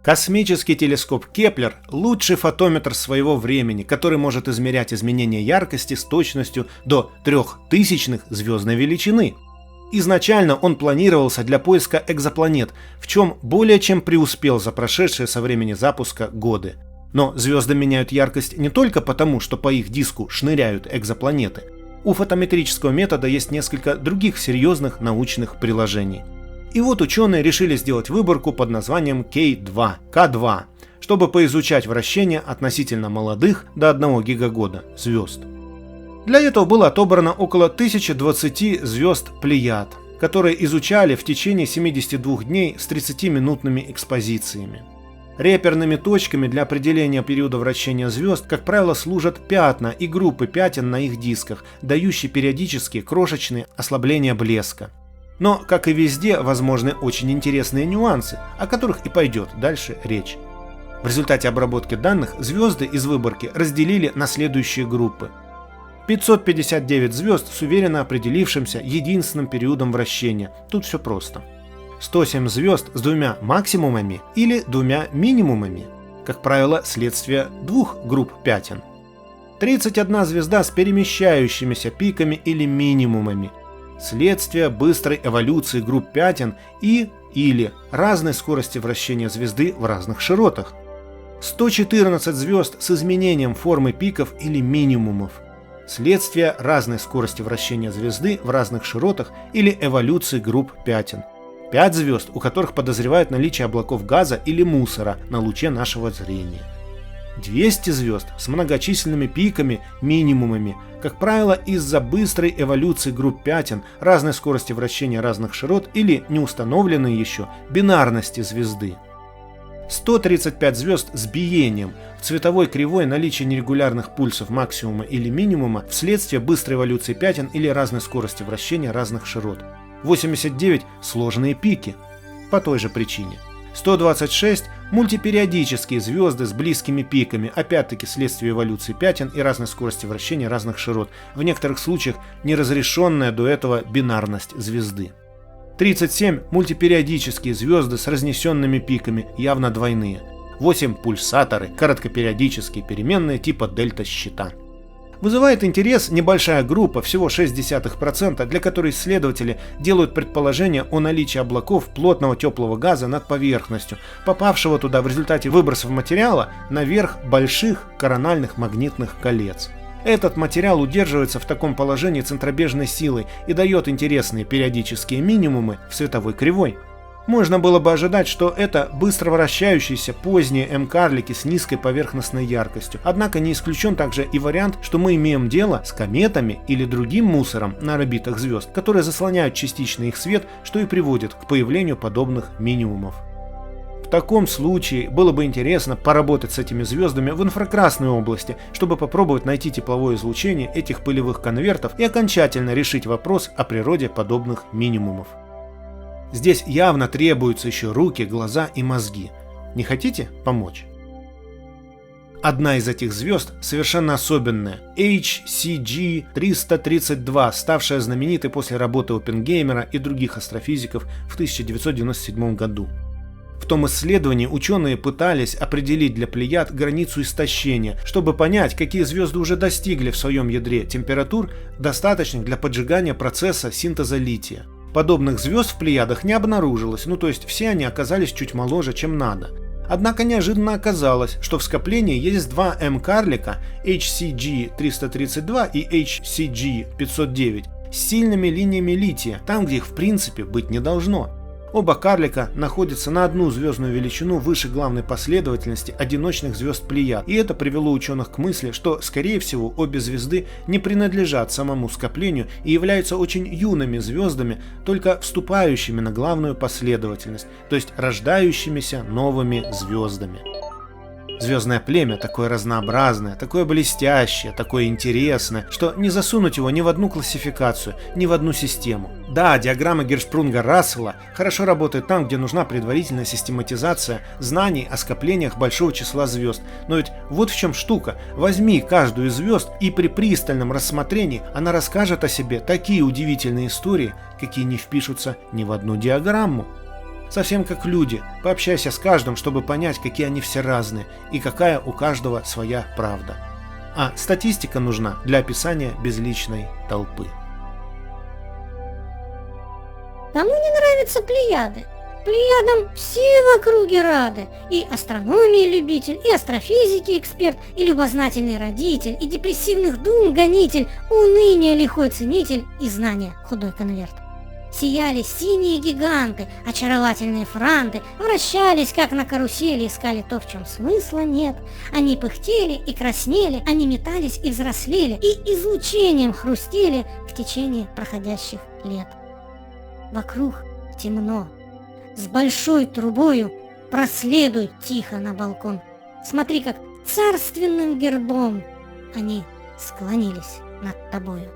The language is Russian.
Космический телескоп Кеплер – лучший фотометр своего времени, который может измерять изменения яркости с точностью до 0,003 звездной величины. Изначально он планировался для поиска экзопланет, в чем более чем преуспел за прошедшие со времени запуска годы. Но звезды меняют яркость не только потому, что по их диску шныряют экзопланеты. У фотометрического метода есть несколько других серьезных научных приложений. И вот ученые решили сделать выборку под названием K2, чтобы поизучать вращение относительно молодых до 1 гигагода звезд. Для этого было отобрано около 1020 звезд Плеяд, которые изучали в течение 72 дней с 30-минутными экспозициями. Реперными точками для определения периода вращения звезд, как правило, служат пятна и группы пятен на их дисках, дающие периодически крошечные ослабления блеска. Но, как и везде, возможны очень интересные нюансы, о которых и пойдет дальше речь. В результате обработки данных звезды из выборки разделили на следующие группы. 559 звезд с уверенно определившимся единственным периодом вращения. Тут все просто. 107 звезд с 2 максимумами или 2 минимумами, как правило, следствие 2 групп пятен. 31 звезда с перемещающимися пиками или минимумами, следствие быстрой эволюции групп пятен или разной скорости вращения звезды в разных широтах. 114 звезд с изменением формы пиков или минимумов, следствие разной скорости вращения звезды в разных широтах или эволюции групп пятен. 5 звезд, у которых подозревают наличие облаков газа или мусора на луче нашего зрения. 200 звезд с многочисленными пиками, минимумами, как правило, из-за быстрой эволюции групп пятен, разной скорости вращения разных широт или неустановленной еще бинарности звезды. 135 звезд с биением, в цветовой кривой наличие нерегулярных пульсов максимума или минимума вследствие быстрой эволюции пятен или разной скорости вращения разных широт. 89 сложные пики, по той же причине. 126 мультипериодические звезды с близкими пиками, опять-таки следствие эволюции пятен и разной скорости вращения разных широт, в некоторых случаях неразрешенная до этого бинарность звезды. 37 мультипериодические звезды с разнесенными пиками, явно двойные. 8 пульсаторы, короткопериодические переменные типа дельта-щита. Вызывает интерес небольшая группа, всего 0,6%, для которой исследователи делают предположение о наличии облаков плотного теплого газа над поверхностью, попавшего туда в результате выбросов материала наверх больших корональных магнитных колец. Этот материал удерживается в таком положении центробежной силой и дает интересные периодические минимумы в световой кривой. Можно было бы ожидать, что это быстро вращающиеся поздние М-карлики с низкой поверхностной яркостью. Однако не исключен также и вариант, что мы имеем дело с кометами или другим мусором на орбитах звезд, которые заслоняют частично их свет, что и приводит к появлению подобных минимумов. В таком случае было бы интересно поработать с этими звездами в инфракрасной области, чтобы попробовать найти тепловое излучение этих пылевых конвертов и окончательно решить вопрос о природе подобных минимумов. Здесь явно требуются еще руки, глаза и мозги. Не хотите помочь? Одна из этих звезд совершенно особенная – HCG 332, ставшая знаменитой после работы Оппенгеймера и других астрофизиков в 1997 году. В том исследовании ученые пытались определить для Плеяд границу истощения, чтобы понять, какие звезды уже достигли в своем ядре температур, достаточных для поджигания процесса синтеза лития. Подобных звезд в Плеядах не обнаружилось, то есть все они оказались чуть моложе, чем надо. Однако неожиданно оказалось, что в скоплении есть 2 М-карлика HCG 332 и HCG 509 с сильными линиями лития, там, где их в принципе быть не должно. Оба карлика находятся на одну звездную величину выше главной последовательности одиночных звезд Плеяд, и это привело ученых к мысли, что, скорее всего, обе звезды не принадлежат самому скоплению и являются очень юными звездами, только вступающими на главную последовательность, то есть рождающимися новыми звездами. Звездное племя такое разнообразное, такое блестящее, такое интересное, что не засунуть его ни в одну классификацию, ни в одну систему. Да, диаграмма Гершпрунга-Рассела хорошо работает там, где нужна предварительная систематизация знаний о скоплениях большого числа звезд. Но ведь вот в чем штука. Возьми каждую из звезд, и при пристальном рассмотрении она расскажет о себе такие удивительные истории, какие не впишутся ни в одну диаграмму. Совсем как люди, пообщайся с каждым, чтобы понять, какие они все разные и какая у каждого своя правда. А статистика нужна для описания безличной толпы. Кому не нравятся Плеяды? Плеядам все в округе рады. И астрономии любитель, и астрофизики эксперт, и любознательный родитель, и депрессивных дум гонитель, уныния лихой ценитель и знания худой конверт. Сияли синие гиганты, очаровательные франты, вращались, как на карусели, искали то, в чем смысла нет. Они пыхтели и краснели, они метались и взрослели, и излучением хрустели в течение проходящих лет. Вокруг темно. С большой трубою проследуй тихо на балкон. Смотри, как царственным гербом они склонились над тобою.